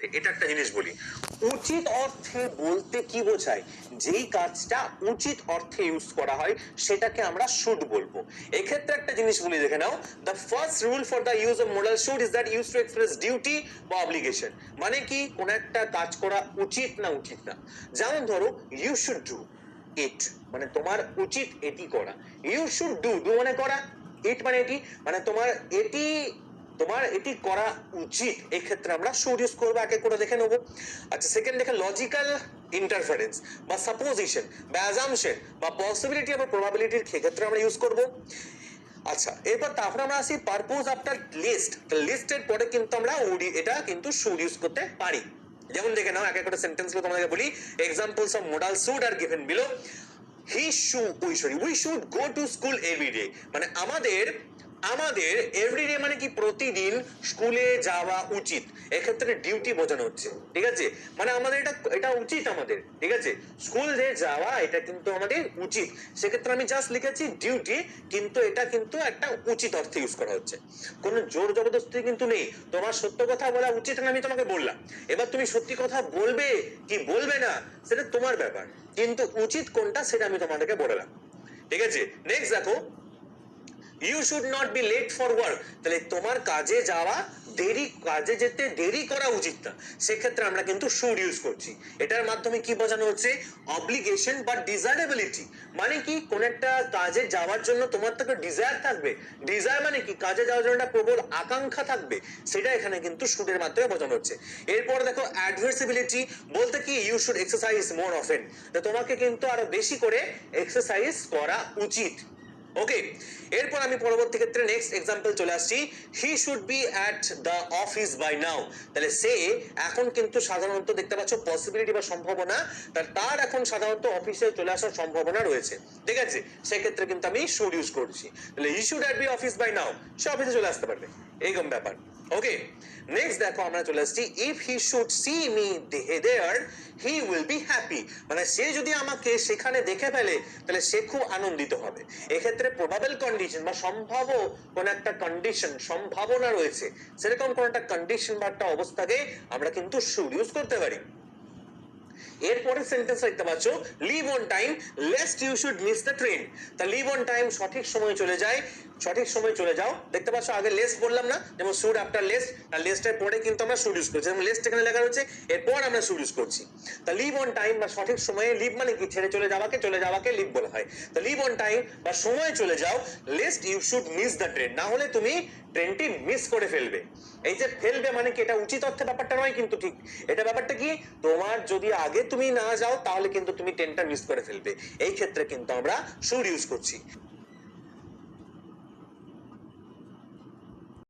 অর্থে, এটা একটা জিনিস বলি। উচিত অর্থে বলতে কি বোঝায়? যেই কাজটা উচিত অর্থে ইউজ করা হয় সেটাকে আমরা শুড বলবো। এক্ষেত্রে একটা জিনিস বলি, দেখে নাও, the first rule for the use of modal should is that use to express duty বা অব্লিগেশন। মানে কি, কোন একটা কাজ করা উচিত না উচিত না। যেমন ধরো, ইউ শুড ডু ইট, মানে তোমার উচিত এটি করা। ইউ শুড ডু, ডু মানে করা, ইট মানে এটি, মানে তোমার এটি করা উচিত। এই ক্ষেত্রে আমরা শুড ইউজ করবো, একে করে দেখে নেবো। আচ্ছা, সেকেন্ড দেখে লজিক্যাল ইন্টারফারেন্স বা সাপোজিশন বা অ্যাজাম্পশন বা পসিবিলিটি বা প্রবাবিলিটির ক্ষেত্রে আমরা ইউজ করব। আচ্ছা, এরপর তারপরে আমরা আসি পারপোজ আফটার লিস্ট। লিস্টের পরে কিন্তু আমরা এটা কিন্তু শুড ইউজ করতে পারি। যেমন দেখে নাও, এক একটা সেন্টেন্স গুলো তোমাদেরকে বলি। Examples of modal should are given below. We should go to school everyday, মানে আমাদের এভরিডে মানে কি, প্রতিদিন স্কুলে যাওয়া উচিত। এক্ষেত্রে ডিউটি বোঝানো হচ্ছে, ঠিক আছে? মানে আমাদের এটা উচিত আমাদের, ঠিক আছে? স্কুল যে যাওয়া এটা কিন্তু আমাদের উচিত। সেক্ষেত্রে আমি জাস্ট লিখেছি ডিউটি, কিন্তু এটা কিন্তু একটা উচিত অর্থে ইউজ করা হচ্ছে। কোনো জোর জবরদস্তি কিন্তু নেই। তোমার সত্য কথা বলা উচিত না, আমি তোমাকে বললাম। এবার তুমি সত্যি কথা বলবে কি বলবে না সেটা তোমার ব্যাপার, কিন্তু উচিত কোনটা সেটা আমি তোমাদেরকে বললাম, ঠিক আছে? নেক্সট দেখো, you should not be late for work. তাহলে তোমার কাজে যেতে দেরি করা উচিত না। সেক্ষেত্রে আমরা কিন্তু শুড ইউজ করছি। এটার মাধ্যমে কি বোঝানো হচ্ছে? অব্লিগেশন বা ডিজায়ারেবিলিটি। মানে কি, কোন একটা কাজে যাওয়ার জন্য তোমার থেকে ডিজায়ার থাকবে। ডিজায়ার মানে কি, কাজে যাওয়ার জন্য একটা প্রবল আকাঙ্ক্ষা থাকবে, সেটা এখানে কিন্তু শুডের মাধ্যমে বোঝানো হচ্ছে। এরপর দেখো অ্যাডভার্সিবিলিটি বলতে কি, you should exercise more often. তোমাকে কিন্তু আরো বেশি করে এক্সারসাইজ করা উচিত। ওকে, এরপর আমি পরবর্তী ক্ষেত্রে নেক্সট এক্সাম্পল চলে আসছি। He should be at the office by now. তাহলে সে এখন কিন্তু সাধারণত দেখতে পাচ্ছ পসিবিলিটি বা সম্ভাবনা, তার এখন সাধারণত অফিসে চলে আসার সম্ভাবনা রয়েছে, ঠিক আছে? সেক্ষেত্রে কিন্তু আমি শুড ইউজ করছি। তাহলে he should at be office by now, সে অফিসে চলে আসতে পারবে, এইরকম ব্যাপার। ওকে, নেক্সট দেখো আমরা চলে আসছি, if he should see me there he will be happy. মানে সে যদি আমাকে সেখানে দেখে ফেলে তাহলে সে খুব আনন্দিত হবে। এক্ষেত্রে প্রবাবল কন্ডিশন বা সম্ভাব্য কোন একটা কন্ডিশন, সম্ভাবনা রয়েছে, সেরকম কোন একটা কন্ডিশন বা একটা অবস্থাকে আমরা কিন্তু শুড ইউজ করতে পারি। এরপরে সেন্টেন্স দেখতে পাচ্ছ, leave on time lest you should miss the train. তা লিভ অন টাইম, সঠিক সময় চলে যাও। দেখতে পাচ্ছ আগে লেস্ট বললাম না, যেমন শুড আফটার লেস্ট, আর লেস্টের পরে কিন্তু আমরা শুড ইউজ করছি। যেমন লেস্ট এখানে লেখা রয়েছে, এরপর আমরা শুড ইউজ করছি। তা লিভ অন টাইম বা সঠিক সময়ে, লিভ মানে কি, ছেড়ে চলে যাওয়াকে লিভ বলা হয়। তা লিভ অন টাইম বা সময়ে চলে যাও, lest you should miss the train, না হলে তুমি ট্রেনটি মিস করে ফেলবে। এই যে ফেলবে মানে কি, এটা উচিত অর্থে ব্যাপারটা নয় কিন্তু, ঠিক? এটা ব্যাপারটা কি, তোমার যদি আগে তুমি না যাও তাহলে কিন্তু তুমি ট্রেনটা মিস করে ফেলবে। এই ক্ষেত্রে কিন্তু আমরা শুড ইউজ করছি।